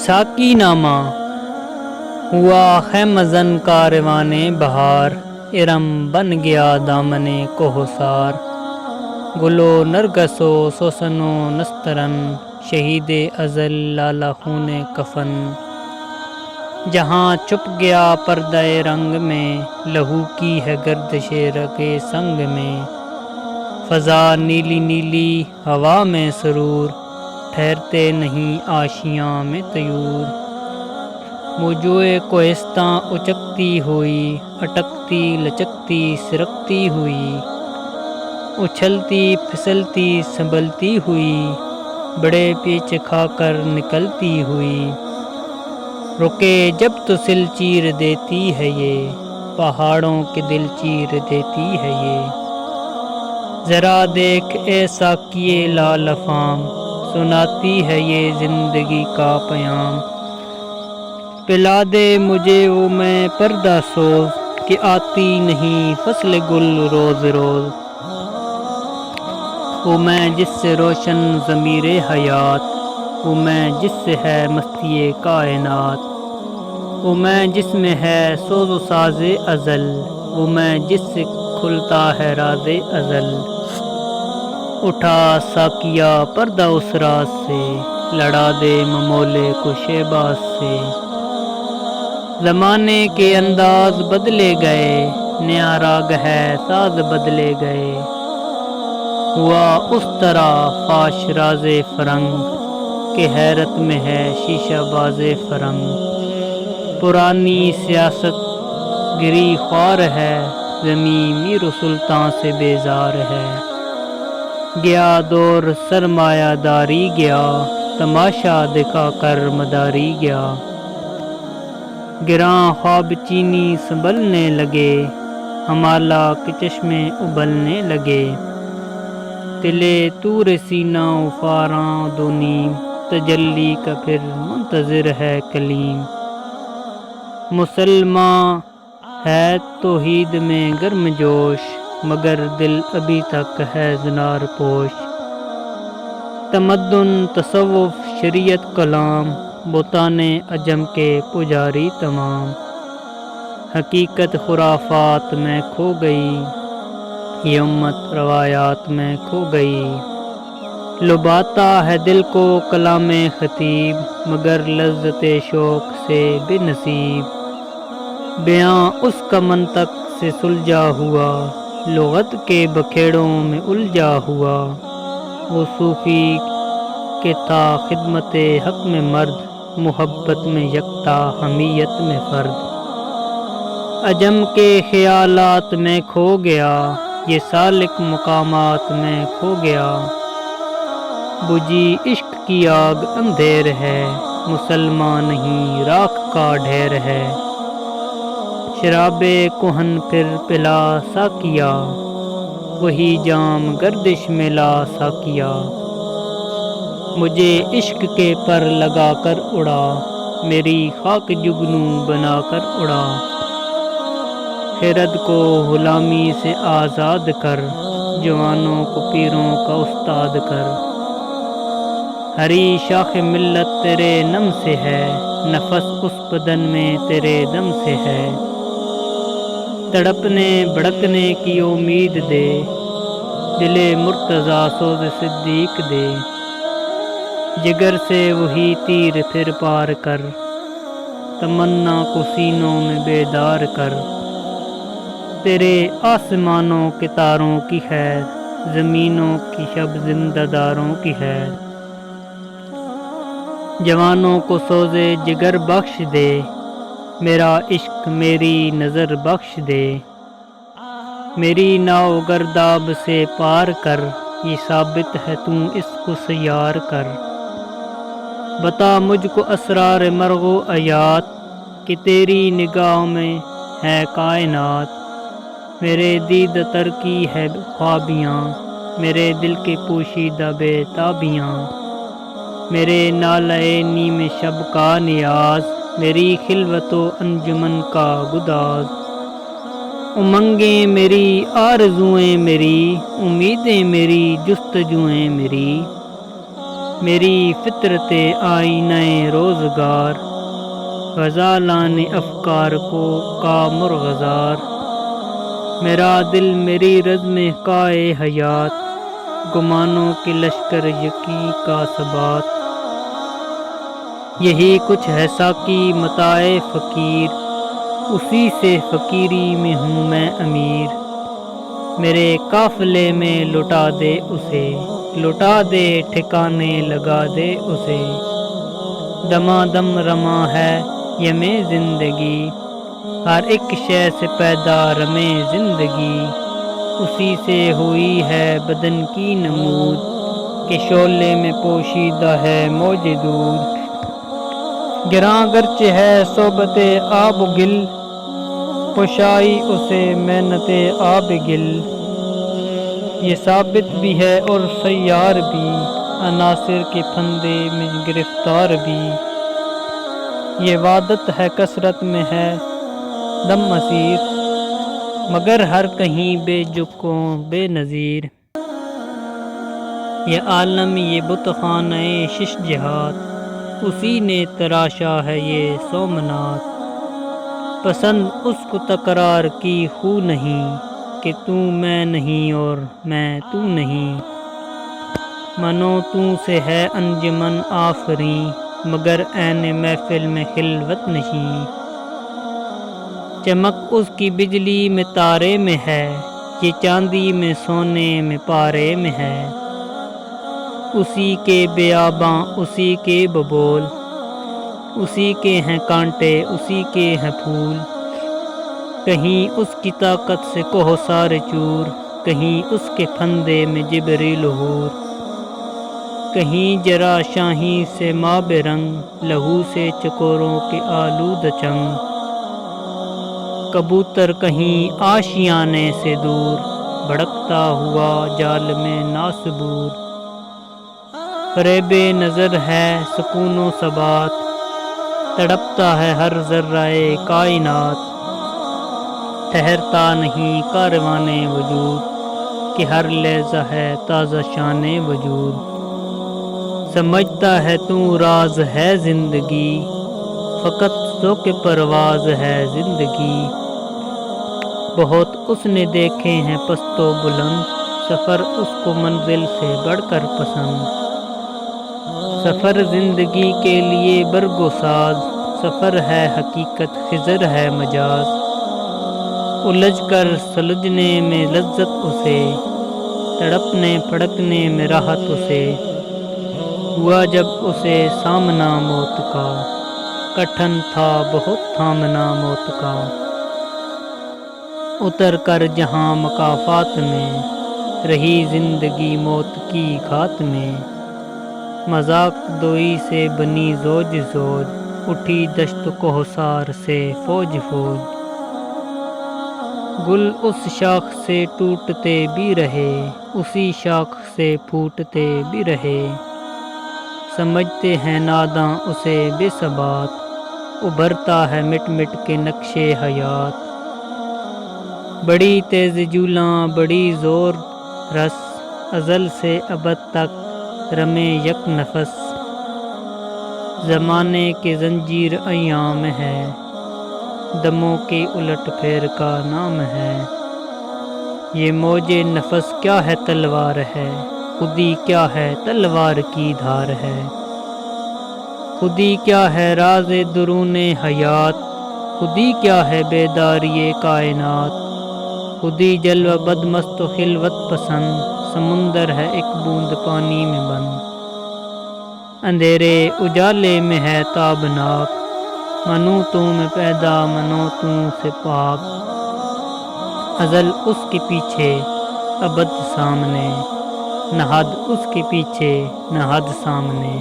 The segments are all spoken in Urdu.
ساقی نامہ ہوا خیمزن کاروان بہار، ارم بن گیا دامن کوہسار، گلو نرگس و سوسن و نسترن، شہید ازل لالا خون کفن، جہاں چھپ گیا پردہ رنگ میں، لہو کی ہے گردش رگ سنگ میں، فضا نیلی نیلی ہوا میں سرور، ٹھہرتے نہیں آشیاں میں طیور، موجوئے کوہستاں اچکتی ہوئی، اٹکتی لچکتی سرکتی ہوئی، اچھلتی پھسلتی سنبھلتی ہوئی، بڑے پیچ کھا کر نکلتی ہوئی، رکے جب تو سل چیر دیتی ہے یہ، پہاڑوں کے دل چیر دیتی ہے یہ، ذرا دیکھ اے ساقیِ لال افام، سناتی ہے یہ زندگی کا پیام، پلا دے مجھے وہ میں پردہ سوز، کہ آتی نہیں فصل گل روز روز، وہ میں جس سے روشن ضمیر حیات، وہ میں جس سے ہے مستی کائنات، وہ میں جس میں ہے سوز و ساز ازل، وہ میں جس سے کھلتا ہے راز ازل، اٹھا ساقیہ پردہ اس راز سے، لڑا دے ممولے کو شہباز سے، زمانے کے انداز بدلے گئے، نیا راگ ہے ساز بدلے گئے، ہوا اس طرح فاش راز فرنگ، کہ حیرت میں ہے شیشہ باز فرنگ، پرانی سیاست گری خوار ہے، زمیں میر و سلطان سے بیزار ہے، گیا دور سرمایہ داری گیا، تماشا دکھا کر مداری گیا، گراں خواب چینی سنبھلنے لگے، ہمالہ کے چشمے ابلنے لگے، تلے طور سینہ و فاراں دو نیم، تجلی کا پھر منتظر ہے کلیم، مسلماں ہے توحید میں گرم جوش، مگر دل ابھی تک ہے زنار پوش، تمدن تصوف شریعت کلام، بتان عجم کے پجاری تمام، حقیقت خرافات میں کھو گئی، یہ امت روایات میں کھو گئی، لبھاتا ہے دل کو کلام خطیب، مگر لذت شوق سے بے نصیب، بیاں اس کا منطق سے سلجھا ہوا، لغت کے بکھیڑوں میں الجھا ہوا، وہ صوفی کہ تھا خدمت حق میں مرد، محبت میں یکتا حمیت میں فرد، عجم کے خیالات میں کھو گیا، یہ سالک مقامات میں کھو گیا، بجھی عشق کی آگ اندھیر ہے، مسلمان نہیں راکھ کا ڈھیر ہے، شراب کہن پھر پلا ساقیہ، وہی جام گردش میں لا ساقیہ، مجھے عشق کے پر لگا کر اڑا، میری خاک جگنو بنا کر اڑا، خرد کو غلامی سے آزاد کر، جوانوں کو پیروں کا استاد کر، ہری شاخ ملت تیرے نم سے ہے، نفس اس بدن میں تیرے دم سے ہے، تڑپنے بھڑکنے کی امید دے، دل مرتضیٰ سوز صدیق دے، جگر سے وہی تیر پھر پار کر، تمنا کو سینوں میں بیدار کر، تیرے آسمانوں کے تاروں کی خیر، زمینوں کی شب زندہ داروں کی خیر، جوانوں کو سوز جگر بخش دے، میرا عشق میری نظر بخش دے، میری ناؤ گرداب سے پار کر، یہ ثابت ہے تو اس کو سیار کر، بتا مجھ کو اسرار مرغ و حیات، کہ تیری نگاہ میں ہے کائنات، میرے دید تر کی ہے خوابیاں، میرے دل کے پوشیدہ بے تابیاں، میرے نالے نیم شب کا نیاز، میری خلوت و انجمن کا گداز، امنگیں میری آرزوئیں میری، امیدیں میری جستجوئیں میری، میری فطرت آئینہ روزگار، غزالان افکار کو کا مرغزار، میرا دل میری رزم کائے حیات، گمانوں کے لشکر یقین کا ثبات، یہی کچھ ہے ساقی متاع فقیر، اسی سے فقیری میں ہوں میں امیر، میرے قافلے میں لٹا دے اسے، لٹا دے ٹھکانے لگا دے اسے، دمادم رواں ہے یم زندگی، ہر ایک شے سے پیدا رمے زندگی، اسی سے ہوئی ہے بدن کی نمود، کہ شعلے میں پوشیدہ ہے موج دود، گراں گرچہ ہے صحبت آب و گل، پوشائی اسے محنت آب گل، یہ ثابت بھی ہے اور سیار بھی، عناصر کے پھندے میں گرفتار بھی، یہ وحدت ہے کثرت میں ہے دم اسیر، مگر ہر کہیں بے جکوں بے نظیر، یہ عالم یہ بت خانہ شش جہات، اسی نے تراشا ہے یہ سومنات، پسند اس کو تکرار کی خو نہیں، کہ تو میں نہیں اور میں تو نہیں، منو تو سے ہے انجمن آفریں، مگر عین محفل میں خلوت نہیں، چمک اس کی بجلی میں تارے میں ہے، یہ چاندی میں سونے میں پارے میں ہے، اسی کے بیاباں اسی کے ببول، اسی کے ہیں کانٹے اسی کے ہیں پھول، کہیں اس کی طاقت سے کوہسار چور، کہیں اس کے پھندے میں جبریل حور، کہیں جرا شاہی سے ماب رنگ، لہو سے چکوروں کے آلود چنگ، کبوتر کہیں آشیانے سے دور، بھڑکتا ہوا جال میں ناسبور، فریب نظر ہے سکون و ثبات، تڑپتا ہے ہر ذرہ کائنات، ٹھہرتا نہیں کاروان وجود، کہ ہر لحظہ ہے تازہ شان وجود، سمجھتا ہے تو راز ہے زندگی، فقط ذوق پرواز ہے زندگی، بہت اس نے دیکھے ہیں پست و بلند، سفر اس کو منزل سے بڑھ کر پسند، سفر زندگی کے لیے برگ و ساز، سفر ہے حقیقت خضر ہے مجاز، الجھ کر سلجھنے میں لذت اسے، تڑپنے پھڑکنے میں راحت اسے، ہوا جب اسے سامنا موت کا، کٹھن تھا بہت تھامنا موت کا، اتر کر جہاں مکافات میں، رہی زندگی موت کی گھات میں، مذاق دوئی سے بنی زوج زوج، اٹھی دشت کوہسار سے فوج فوج، گل اس شاخ سے ٹوٹتے بھی رہے، اسی شاخ سے پھوٹتے بھی رہے، سمجھتے ہیں ناداں اسے بے ثبات، ابھرتا ہے مٹ مٹ کے نقش حیات، بڑی تیز جولاں بڑی زور رس، ازل سے ابد تک رمے یک نفس، زمانے کے زنجیر ایام ہے، دموں کے الٹ پھیر کا نام ہے، یہ موج نفس کیا ہے تلوار ہے، خودی کیا ہے تلوار کی دھار ہے، خودی کیا ہے راز درون حیات، خودی کیا ہے بیداری کائنات، خودی جلوہ بد مست و خلوت پسند، سمندر ہے ایک بوند پانی میں بند، اندھیرے اجالے میں ہے تابناک، منو تو میں پیدا منو تو سے پاک، ازل اس کے پیچھے ابد سامنے، نہ حد اس کے پیچھے نہ حد سامنے،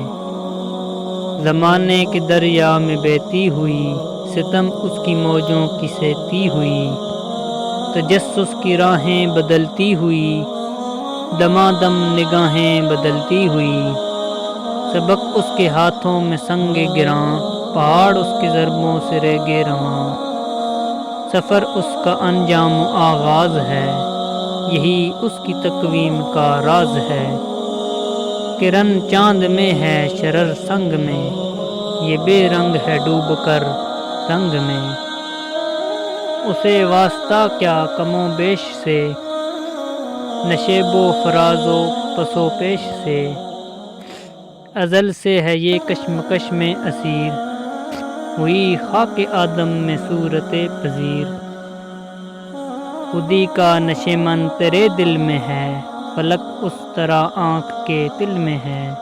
زمانے کے دریا میں بہتی ہوئی، ستم اس کی موجوں کی سہتی ہوئی، تجسس کی راہیں بدلتی ہوئی، دمادم نگاہیں بدلتی ہوئی، سبق اس کے ہاتھوں میں سنگ گراں، پہاڑ اس کے ضربوں سے ریگے رواں، سفر اس کا انجام و آغاز ہے، یہی اس کی تقویم کا راز ہے، کرن چاند میں ہے شرر سنگ میں، یہ بے رنگ ہے ڈوب کر رنگ میں۔ اسے واسطہ کیا کم و بیش سے، نشیب و فراز و پس و پیش سے۔ ازل سے ہے یہ کشمکش میں اسیر، ہوئی خاک آدم میں صورت پذیر۔ خودی کا نشیمن تیرے دل میں ہے، فلک اس طرح آنکھ کے تل میں ہے۔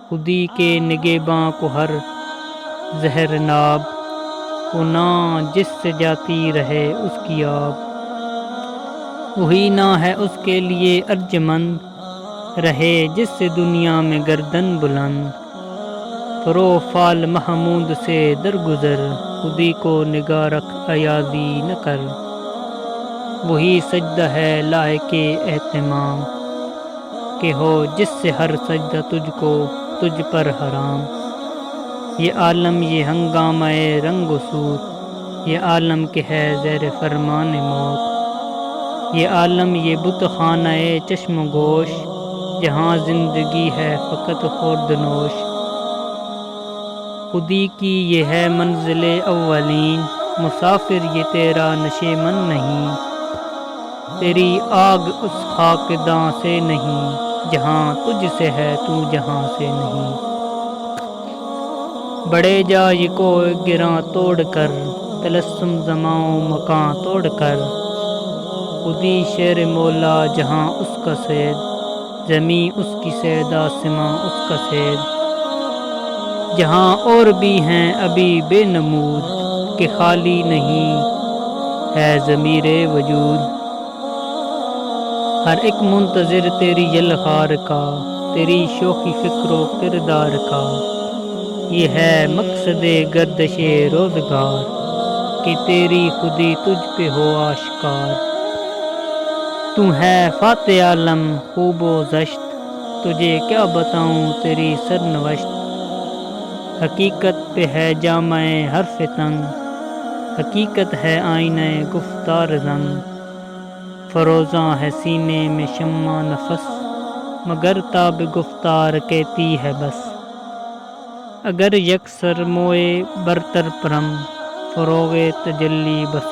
خودی کے نگہباں کو ہر زہر ناب، وہ نہ جس سے جاتی رہے اس کی آب۔ وہی نہ ہے اس کے لیے ارجمند، رہے جس سے دنیا میں گردن بلند۔ پروفال محمود سے درگزر، خودی کو نگاہ رکھ ایازی نہ کر۔ وہی سجدہ ہے لائق اہتمام، کہ ہو جس سے ہر سجدہ تجھ پر حرام۔ یہ عالم یہ ہنگامہ رنگ و سوت، یہ عالم کہ ہے زیر فرمان موت۔ یہ عالم یہ بت خانہ چشم و گوش، جہاں زندگی ہے فقط خورد نوش۔ خودی کی یہ ہے منزل اولین، مسافر یہ تیرا نشیمن نہیں۔ تیری آگ اس خاکداں سے نہیں، جہاں تجھ سے ہے تو جہاں سے نہیں۔ بڑے جائے کو گراں توڑ کر، طلسم زماں و مکاں توڑ کر۔ خودی شیر مولا جہاں اس کا صید، زمیں اس کی صید آسماں اس کا صید۔ جہاں اور بھی ہیں ابھی بے نمود، کہ خالی نہیں ہے ضمیر وجود۔ ہر ایک منتظر تیری یلغار کا، تیری شوخی فکر و کردار کا۔ یہ ہے مقصد گردش روزگار، کہ تیری خودی تجھ پہ ہو آشکار۔ تو ہے فاتح عالم خوب و زشت، تجھے کیا بتاؤں تیری سرنوشت۔ حقیقت پہ ہے جامہ حرف تنگ، حقیقت ہے آئینہ گفتار رنگ۔ فروزاں ہے سینے میں شمع نفس، مگر تاب گفتار کہتی ہے بس۔ اگر یکسر موئے برتر پرم، فروغ تجلی بسو